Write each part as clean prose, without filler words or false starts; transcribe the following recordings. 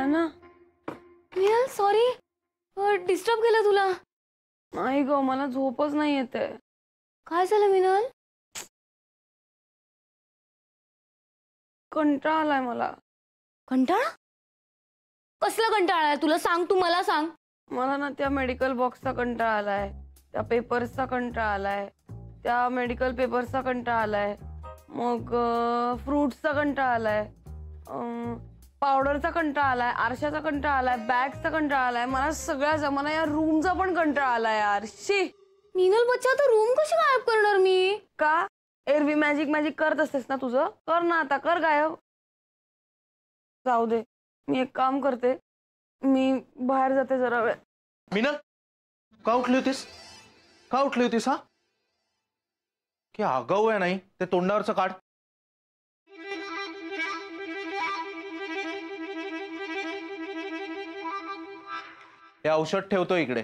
ना Minal sorry disturb केलं तुला. नाही ग मला झोपच नाही येते. काय झालं मिनल? कंटाळा आलाय मला. कंटाळा? कसला कंटाळा आहे तुला? सांग, तू मला सांग. मला ना त्या मेडिकल बॉक्सचा कंटाळा आलाय, त्या पेपर्सचा कंटाळा आलाय, त्या मेडिकल पेपर्सचा कंटाळा आलाय, मग फ्रूट्सचा कंटाळा आलाय, पावडरचा कंटाळा आलाय, आरशाचा कंटाळा आलाय, बॅगचा कंटाळा आलाय, मला सगळ्याचा, मला या रूमचा पण कंटाळा आलाय यार. शी मिनल बच्चा, तर रूम कशी गायब करणार मी? का? एरवी मॅजिक करत असतेस ना तुझं, कर ना आता, कर गायब. जाऊ दे, मी एक काम करते, मी बाहेर जाते जरा वेळ. मिनल का उठली होतीस? का उठली होतीस? हा की आगाऊ आहे नाही ते तोंडावरचं काढ. हे औषध ठेवतो इकडे,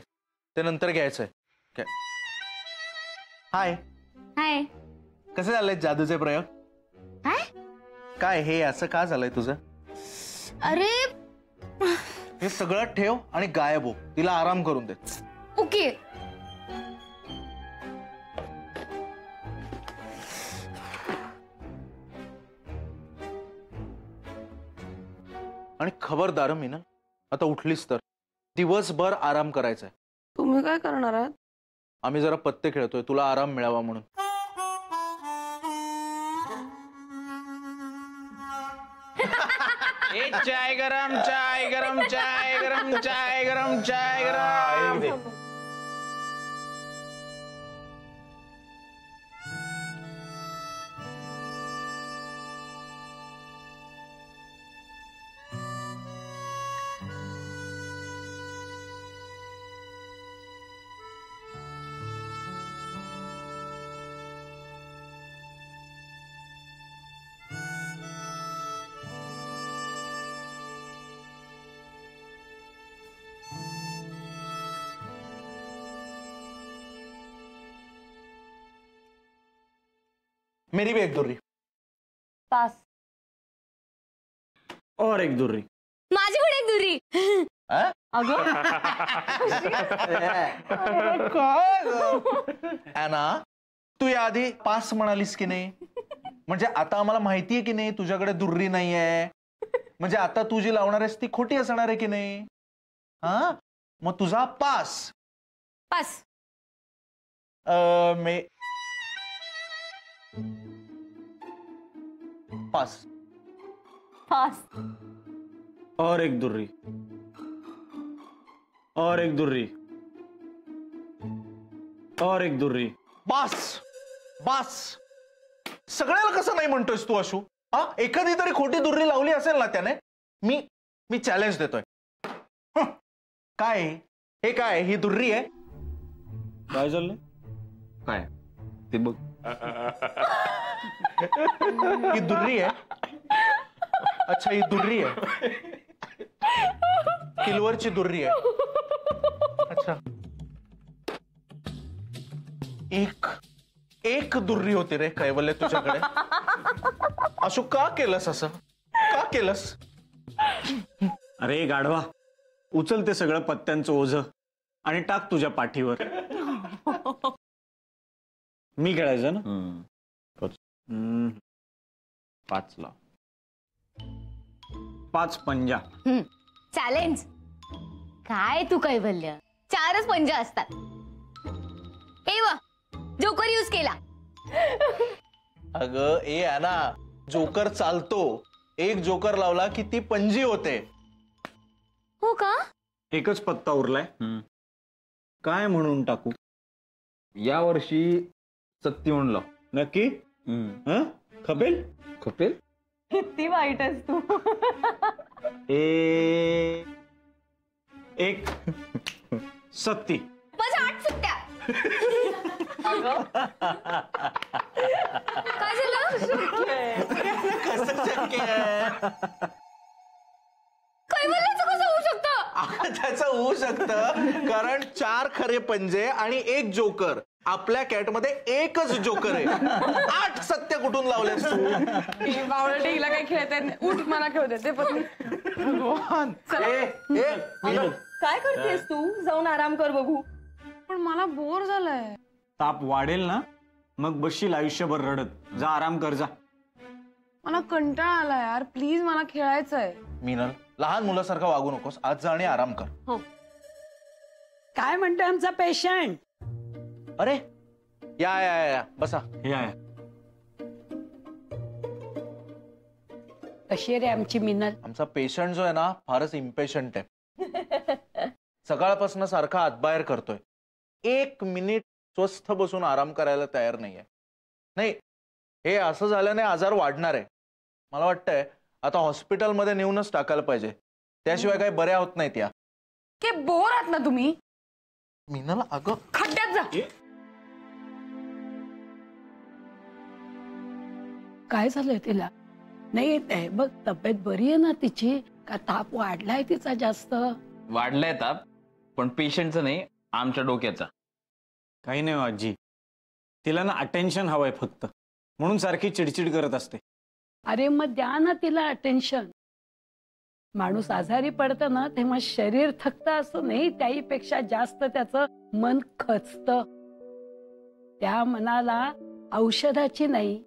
ते नंतर घ्यायचंय. हाय हाय. कसे झाले जादूचे प्रयोग? काय हे असं का झालंय तुझं? अरे हे सगळं ठेव आणि गायब हो, तिला आराम करून दे. ओके. आणि खबरदार मिनल, आता उठलीस तर दिवसभर आराम करायचा आहे. तुम्ही काय करणार आहात? आम्ही जरा पत्ते खेळतोय, तुला आराम मिळावा म्हणून. चाय गरम, चाय गरम, चाय गरम, चाय गरम, चाय गरम. मेरी भी एक दुर्री. पास. और एक दुर्री. माझी पण एक दुरी. ॲना, तू याआधी पास म्हणालीस की नाही? म्हणजे आता आम्हाला माहितीये की नाही तुझ्याकडे दुर्री नाहीये, म्हणजे आता तू जी लावणार आहेस ती खोटी असणार आहे की नाही? हा, मग तुझा पास. पास. पास. पास. और एक दुर्री. और एक दुर्री. और एक दुर्री. बास बास. सगळ्याला कसं नाही म्हणतोयस तू अशू? हा, एखादी तरी खोटी दुर्री लावली असेल ना त्याने. मी चॅलेंज देतोय. काय हे? काय ही दुर्री आहे? काय झालं? काय ते बघ. ही दुर्री आहे. अच्छा, ही दुर्री आहे. किलवरची दुर्री आहे. अच्छा, एक दुर्री होती रे कैवल्य तुझ्याकडे. अशोक, का केलंस असं? का केलंस? अरे गाढवा, उचल ते सगळं पत्त्यांचं ओझं आणि टाक तुझ्या पाठीवर. मी खेळायचं ना? 5 ला 5 पंजा. चॅलेंज. काय तू कैवल्य, 4च पंजा असतात. हे वा, जोकर यूज केला. अगं ए ॲना, जोकर चालतो. एक जोकर लावला की ती पंजी होते. हो का? एकच पत्ता उरलाय. काय म्हणून टाकू? या वर्षी 57 लाव. नक्की? खपेल? खपेल? किती वाईट आहेस तू. एक 70. माझ्या 8 सुट्ट्या. काय झालं? कसं शक्य आहे? कैवल्याचं कसं होऊ शकतं? त्याचं होऊ शकतं कारण 4 खरे पंजे आणि 1 जोकर. आपल्या कॅटमध्ये एकच जोकर आहे. 8 सत्य कुठून लावलेस तू? बावळटे, हिला काय खेळता येत नाही. उठ, मला खेळू दे. ते पण भगवान. मिनल, काय करतेस तू? जाऊन आराम कर बघू. पण मला बोर झालंय. ताप वाढेल ना मग बसशील आयुष्यभर रडत. जा आराम कर जा. मला कंटाळा आला यार, प्लीज मला खेळायचंय. मिनल, लहान मुलासारखं वागू नकोस. आज जा आणि आराम कर. काय म्हणतोय आमचा पेशंट? अरे या या या बसा. हे आहे. कशी आहे रे आमची मिनल? आमचा पेशंट जो आहे ना फारच इम्पेशंट आहे. सकाळपासून सारखा हातबाहेर करतोय. 1 मिनिट स्वस्थ बसून आराम करायला तयार नाहीये. नाही, हे असं झाल्याने आजार वाढणार आहे. मला वाटतंय आता हॉस्पिटलमध्ये नेऊनच टाकायला पाहिजे. त्याशिवाय काही बऱ्या होत नाहीत या. के बोर आहात ना तुम्ही? मिनल अगं खड्ड्यात जा. काय झालंय तिला? नाही आहे बघ, तब्येत बरी आहे ना तिची? का ताप वाढलाय तिचा जास्त? वाढलाय ताप, पण पेशंटचा नाही, आमच्या डोक्याचा. काही नाही हो आजी, तिला ना अटेन्शन हवंय फक्त, म्हणून सारखी चिडचिड करत असते. अरे मग द्या ना तिला अटेन्शन. माणूस आजारी पडतं ना तेव्हा शरीर थकतं असं नाही, त्याहीपेक्षा जास्त त्याचं मन खचतं. त्या मनाला औषधाची नाही,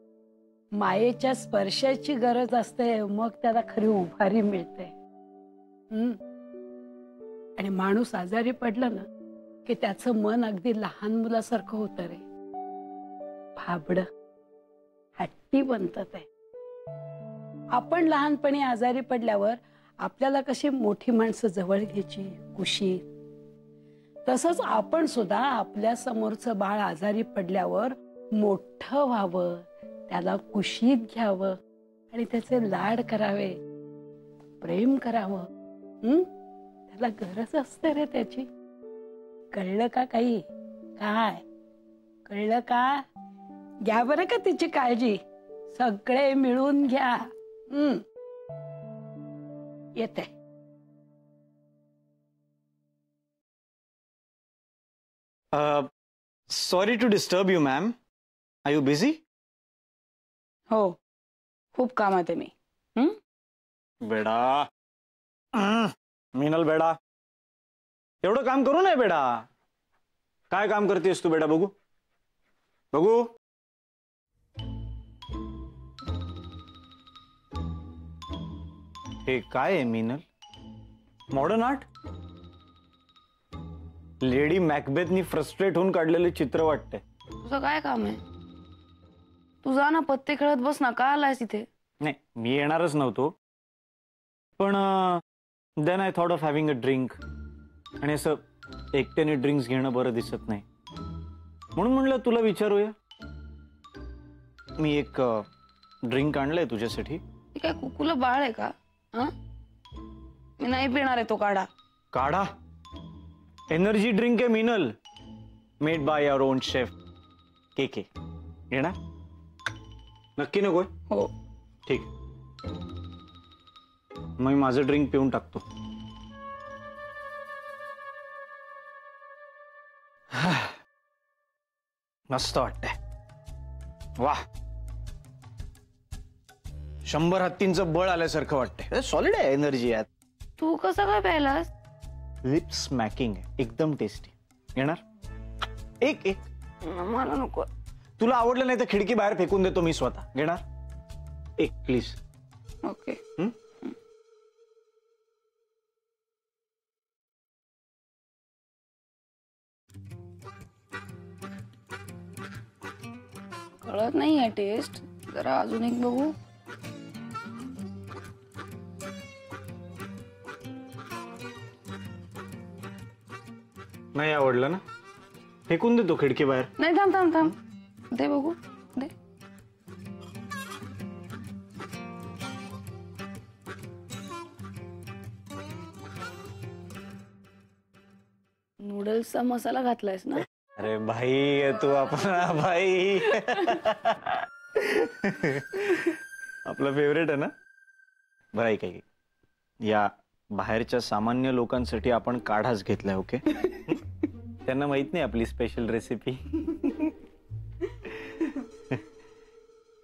मायेच्या स्पर्शाची गरज असते. मग त्याला खरी उभारी मिळते. आणि माणूस आजारी पडलं ना की त्याचं मन अगदी लहान मुलासारखं होतं रे. भाबडं, हट्टी बनतं ते. आपण लहानपणी आजारी पडल्यावर आपल्याला कशी मोठी माणसं जवळ घ्यायची, कुशीत, तसंच आपण सुद्धा आपल्या समोरचं बाळ आजारी पडल्यावर मोठं व्हावं, त्याला कुशीत घ्यावं आणि त्याचे लाड करावे, प्रेम करावं. त्याला गरज असते रे त्याची. कळलं का काही? काय कळलं का? घ्या बरं का तिची काळजी. सगळे मिळून घ्या. येते. Sorry to disturb you ma'am. Are you busy? हो, खूप कामात आहे मी. बेडा, मिनल बेडा, एवढं काम करू नये बेडा. काय काम करतेस तू बेटा? बघू बघू. हे काय आहे मिनल? Modern art? लेडी मॅकबेथनी फ्रस्ट्रेट होऊन काढलेले चित्र वाटतंय. तुझं काय काम आहे? तू जा ना, पत्ते खेळत बस ना. का आलायस इथे? नाही, मी येणारच नव्हतो, पण then I thought of having a drink. आणि असं एकट्याने ड्रिंक्स घेणं बरं दिसत नाही, म्हणून म्हणलं तुला विचारूया. मी एक ड्रिंक आणलंय तुझ्यासाठी. हे काय कुकुला बाळ आहे का? मी नाही पिणार आहे तो काढा. काढा? एनर्जी ड्रिंक आहे Minal, made by your own chef K. येणार? नक्की नकोय? हो. ठीक, मग मी माझं ड्रिंक पिऊन टाकतो. मस्त वाटतंय. वाह, 100 हत्तींचं बळ आल्यासारखं वाटतंय. सॉलिड आहे एनर्जी यात. तू कसं काय प्यायलास? लिप स्मॅकिंग आहे, एकदम टेस्टी. येणार? एक एक. मला नको. तुला आवडलं नाही तर खिडकी बाहेर फेकून देतो मी स्वतः. घेणार? एक प्लीज. ओके. कळत नाही आहे टेस्ट. जरा अजून एक बघू. नाही आवडलं ना, फेकून देतो खिडकी बाहेर. नाही, थांब थांब थांब, दे बघू, दे. नूडल्सचा मसाला घातलायस ना? अरे भाई, तू आपण भाई आपला फेवरेट आहे ना. बरं ऐक, या बाहेरच्या सामान्य लोकांसाठी आपण काढाच घेतलाय. ओके, त्यांना माहित नाही आपली स्पेशल रेसिपी.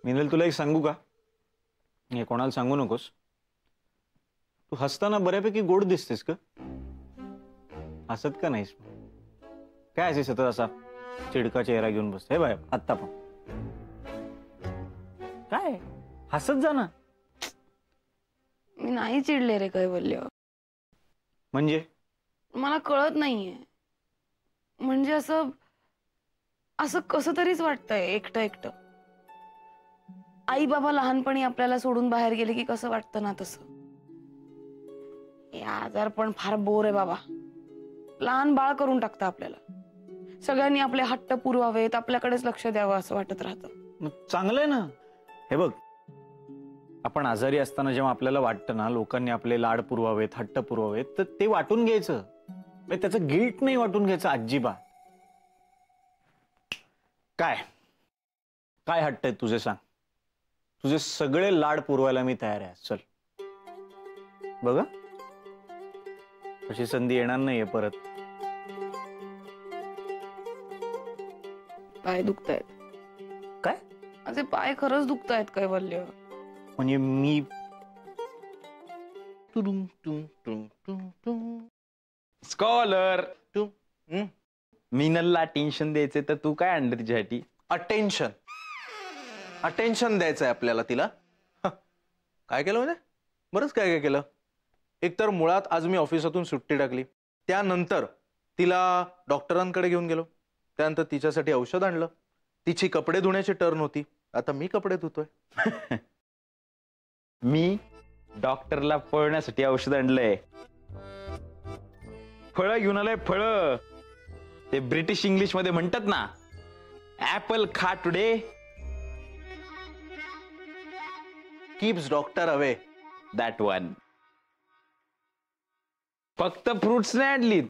मिनल, तुला एक सांगू का? हे कोणाला सांगू नकोस. तू हसताना बऱ्यापैकी गोड दिसतेस का? हसत का नाहीस? काय असे सतत असा चिडका चेहरा घेऊन बसते? हे बाय आत्ता पण काय हसत जा ना. मी नाही चिडले रे कैवल्य. म्हणजे मला कळत नाहीये. म्हणजे असं असं कसं तरीच वाटतंय एकटं एकटं. आई बाबा लहानपणी आपल्याला सोडून बाहेर गेले की कसं वाटतं ना तसं. हे आजार पण फार बोर आहे बाबा. लहान बाळ करून टाकतं आपल्याला. सगळ्यांनी आपले हट्ट पुरवावेत, आपल्याकडेच लक्ष द्यावं असं वाटत राहतं. मग चांगलंय ना. हे बघ, आपण आजारी असताना जेव्हा आपल्याला वाटतं ना लोकांनी आपले लाड पुरवावेत, हट्ट पुरवावेत, तर ते वाटून घ्यायचं. त्याचं गिल्ट नाही वाटून घ्यायचं अजिबात. काय काय हट्ट आहेत तुझे सांग? तुझे सगळे लाड पुरवायला मी तयार आहे. चल बघा, अशी संधी येणार नाहीये परत. पाय दुखतायत. काय? माझे पाय खरंच दुखतायत कैवल्य. म्हणजे मी स्कॉलर मीनलला टेन्शन द्यायचे तर तू काय आणलं तिच्यासाठी? अटेन्शन. अटेन्शन द्यायचंय आपल्याला तिला. काय केलं म्हणजे? बरंच काय काय केलं. एकतर मुळात आज मी ऑफिसातून सुट्टी टाकली. त्यानंतर तिला डॉक्टरांकडे घेऊन गेलो. त्यानंतर तिच्यासाठी औषध आणलं. तिची कपडे धुण्याची टर्न होती. आता मी कपडे धुतोय. मी डॉक्टरला पळण्यासाठी औषध आणलंय. फळं घेऊन आलंय. फळं ते ब्रिटिश इंग्लिश मध्ये म्हणतात ना, ऍपल खा today keeps doctor away. That one. फक्त फ्रुट्स नाही आणलीत,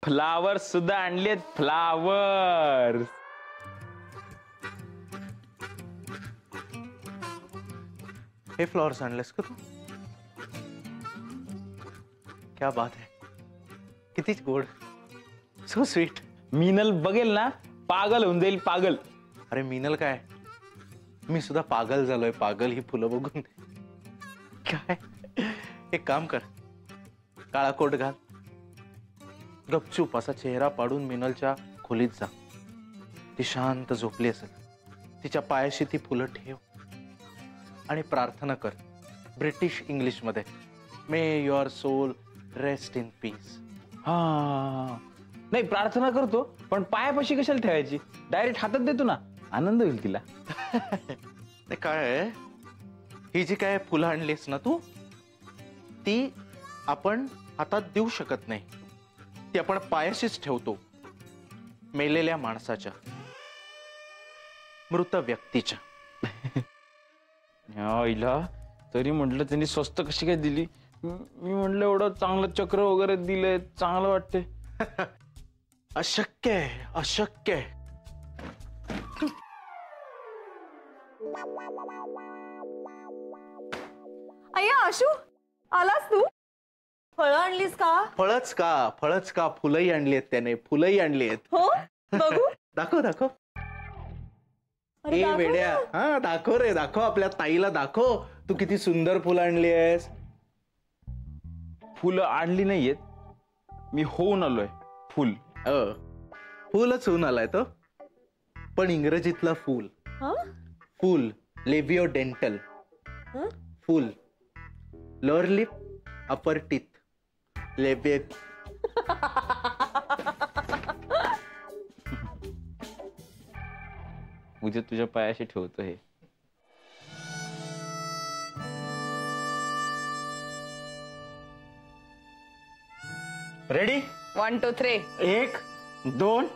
फ्लावर्स सुद्धा आणलेत. फ्लावर्स. हे फ्लॉवर्स आणलेस का तू? क्या बात है. कितीच गोड. So sweet. मीनल बघेल ना पागल होऊन जाईल. पागल. अरे मीनल काय, मी सुद्धा पागल झालोय. पागल ही फुलं बघून. काय एक काम कर, काळा कोट घाल, गपचूप असा चेहरा पाडून मीनलच्या खोलीत जा. ती शांत झोपली असेल. तिच्या पायाशी ती फुलं ठेव आणि प्रार्थना कर ब्रिटिश इंग्लिश मध्ये, may your soul rest in peace. हा नाही, प्रार्थना करतो पण पायापाशी कशाला ठेवायची? डायरेक्ट हातात देतो ना, आनंद होईल तिला. काय ही जी काय फुलं आणलीस ना तू, ती आपण हातात देऊ शकत नाही. ती आपण पायाशीच ठेवतो. मेलेल्या माणसाच्या, मृत व्यक्तीच्या. हिला तरी म्हटलं त्यांनी स्वस्त कशी काय दिली. मी म्हटलं एवढं चांगलं चक्र वगैरे दिलंय, चांगलं वाटते. अशक्य आहे, अशक्य आहे. अय्या आशू, आलास तू? फळं आणलीस का? फळच का, फळच का, फुलंही आणली आहेत त्याने. फुलंही आणली आहेत. हो, बघू. दाखव दाखव. अरे ए दाखव वेड्या, ना. हा दाखव रे, दाखव. आपल्या ताईला दाखव तू किती सुंदर फुलं आणली आहेस. फुलं आणली नाहीयेत, मी होऊन आलोय फुल. फुलच होऊन आलाय तो, पण इंग्रजीतला फुल. हं? Full labio dental. हं? Full lower lip upper teeth लेबे. उद्या तुझ्या पायाशी ठेवतो हे. रेडी? 1 2 3. 1 2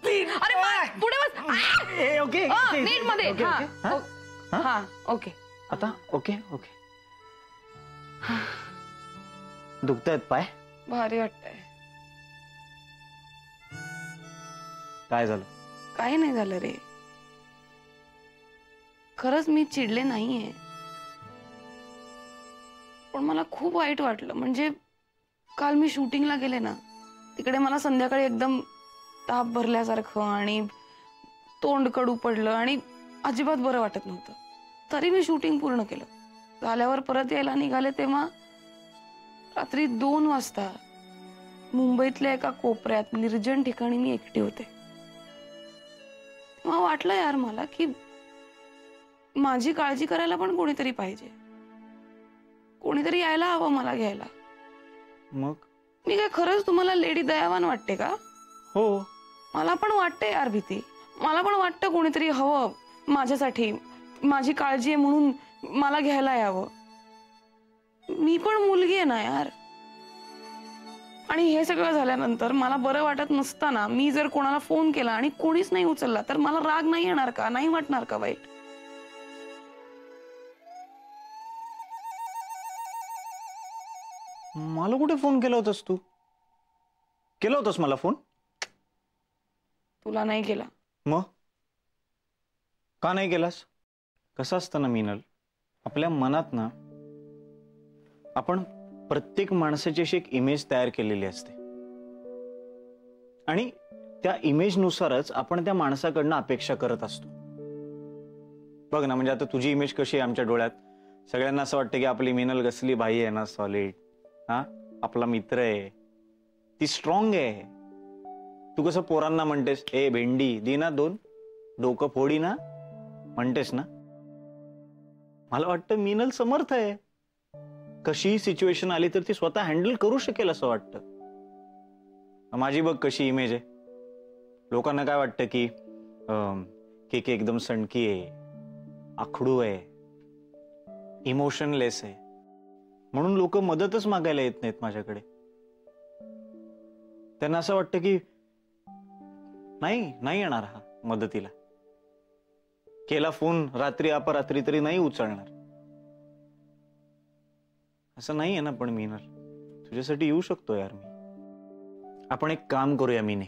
3. अरे बस, पुढे बस. ओके नीट मध्ये. ओके, हा ओके. हा? हा ओके. आता ओके ओके. दुखतायत पाय? भारी वाटतंय. काय झालं? काही नाही झालं रे. खरंच मी चिडले नाहीये, पण मला खूप वाईट वाटलं. म्हणजे काल मी शूटिंगला गेले ना, तिकडे मला संध्याकाळी एकदम ताप भरल्यासारखं आणि तोंड कडू पडलं आणि अजिबात बरं वाटत नव्हतं. तरी मी शूटिंग पूर्ण केलं. झाल्यावर परत यायला निघाले तेव्हा रात्री 2 वाजता मुंबईतल्या एका कोपऱ्यात निर्जन ठिकाणी मी एकटी होते. तेव्हा वाटलं यार मला की माझी काळजी करायला पण कोणीतरी पाहिजे, कोणीतरी यायला हवं मला घ्यायला. मग मी काय खरंच तुम्हाला लेडी दयावान वाटते का? हो, मला पण वाटते यार भीती. मला पण वाटतं कोणीतरी हवं माझ्यासाठी, माझी काळजी आहे म्हणून मला घ्यायला यावं. मी पण मुलगी आहे ना यार. आणि हे सगळं झाल्यानंतर मला बरं वाटत नसताना मी जर कोणाला फोन केला आणि कोणीच नाही उचलला तर मला राग नाही येणार का? नाही वाटणार का वाईट? मला कुठे फोन केला होतास तू? केला होतास मला फोन? तुला नाही केला. मग का नाही केलास? कसं असतं ना मीनल, आपल्या मनात ना आपण प्रत्येक माणसाची अशी एक इमेज तयार केलेली असते आणि त्या इमेजनुसारच आपण त्या माणसाकडनं अपेक्षा करत असतो. बघ ना, म्हणजे आता तुझी इमेज कशी आहे आमच्या डोळ्यात? सगळ्यांना असं वाटतं की आपली मीनल कसली बाई आहे ना, सॉलिड, हा आपला मित्र आहे, ती स्ट्रॉंग आहे. तू कसं पोरांना म्हणतेस, ए भेंडी दी ना 2 डोकं फोडी ना, म्हणतेस ना. मला वाटतं मीनल समर्थ आहे. कशी सिच्युएशन आली तर ती स्वतः हँडल करू शकेल असं वाटतं. माझी बघ कशी इमेज आहे. लोकांना काय वाटतं की के एकदम सणकी आहे, आखडू आहे, इमोशनलेस आहे, म्हणून लोक मदतच मागायला येत नाहीत माझ्याकडे. त्यांना असं वाटतं की नाही येणार हा मदतीला. केला फोन रात्री अपरात्री तरी नाही उचलणार. असं नाही आहे ना. पण मीनल, तुझ्यासाठी येऊ शकतो यार मी. आपण एक काम करूया मीने,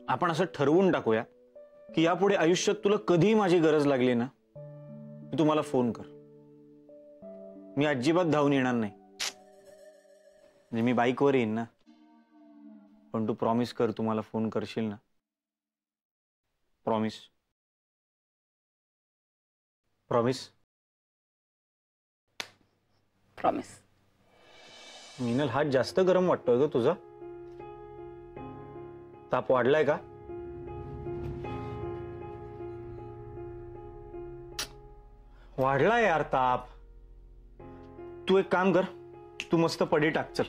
आपण असं ठरवून टाकूया की यापुढे आयुष्यात तुला कधीही माझी गरज लागली ना, तू मला फोन कर. मी अजिबात धावून येणार नाही. म्हणजे मी बाईकवर येईन ना, पण तू प्रॉमिस कर, तू मला फोन करशील ना. प्रॉमिस. प्रॉमिस. प्रॉमिस. मीनल, हात जास्त गरम वाटतोय ग तुझा. ताप वाढलाय का? वाढलाय यार ताप. तू एक काम कर, तू मस्त पडी टाक. चल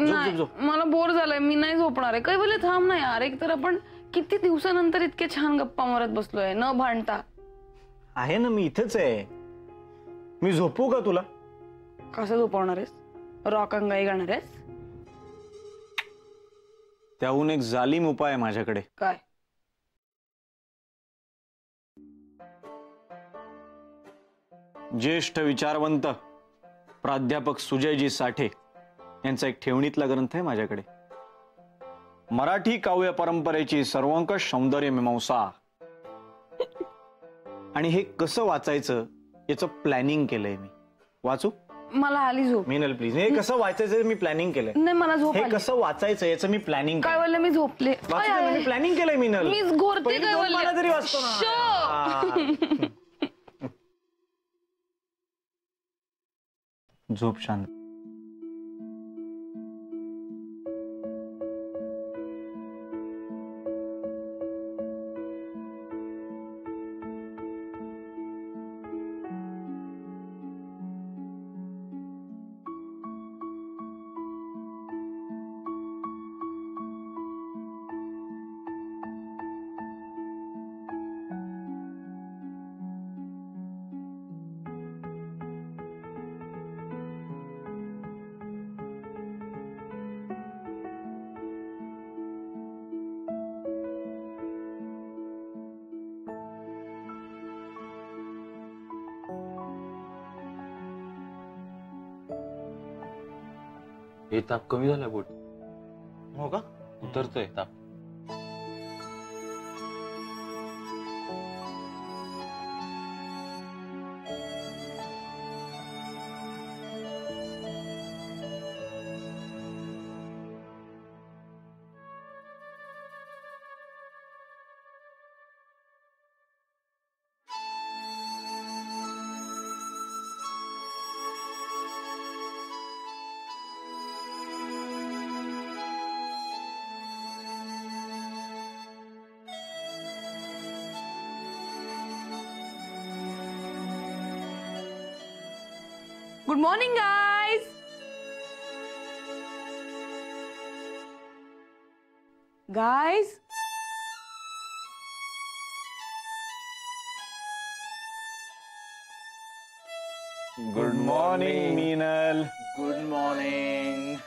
नाही, मला बोर झालंय, मी नाही झोपणार आहे. काही बोले थांब ना यार. एक तर आपण किती दिवसानंतर इतके छान गप्पा मारत बसलोय न भांडता. आहे ना, मी इथेच आहे. मी झोपू का तुला? कसं झोपवणार आहेस? रॉक अंगाई गाणार आहेस? त्याहून एक जालिम उपाय आहे माझ्याकडे. काय? ज्येष्ठ विचारवंत प्राध्यापक सुजयजी साठे यांचा एक ठेवणीतला ग्रंथ आहे माझ्याकडे. मराठी काव्य परंपरेची सर्वंकष सौंदर्य मीमांसा. आणि हे कसं वाचायचं याचं प्लॅनिंग केलंय मी. वाचू? मला आली झोप. मीनल प्लीज. हे कसं वाचायचं मी प्लॅनिंग केलंय. नाही, मला झोप हे आली. कसं वाचायचं याचं मी प्लॅनिंग. काय बोलले? मी झोपले. मी प्लॅनिंग केलंय मीनल. मीच घोरते. पहिली काय दोन बोलले? पानं तरी वाचतो ना. शो. झोप शांत. हे ताप कमी झाला बोट. हो का? उतरतोय ताप. Good morning guys. Guys, good morning Meenal. Good morning.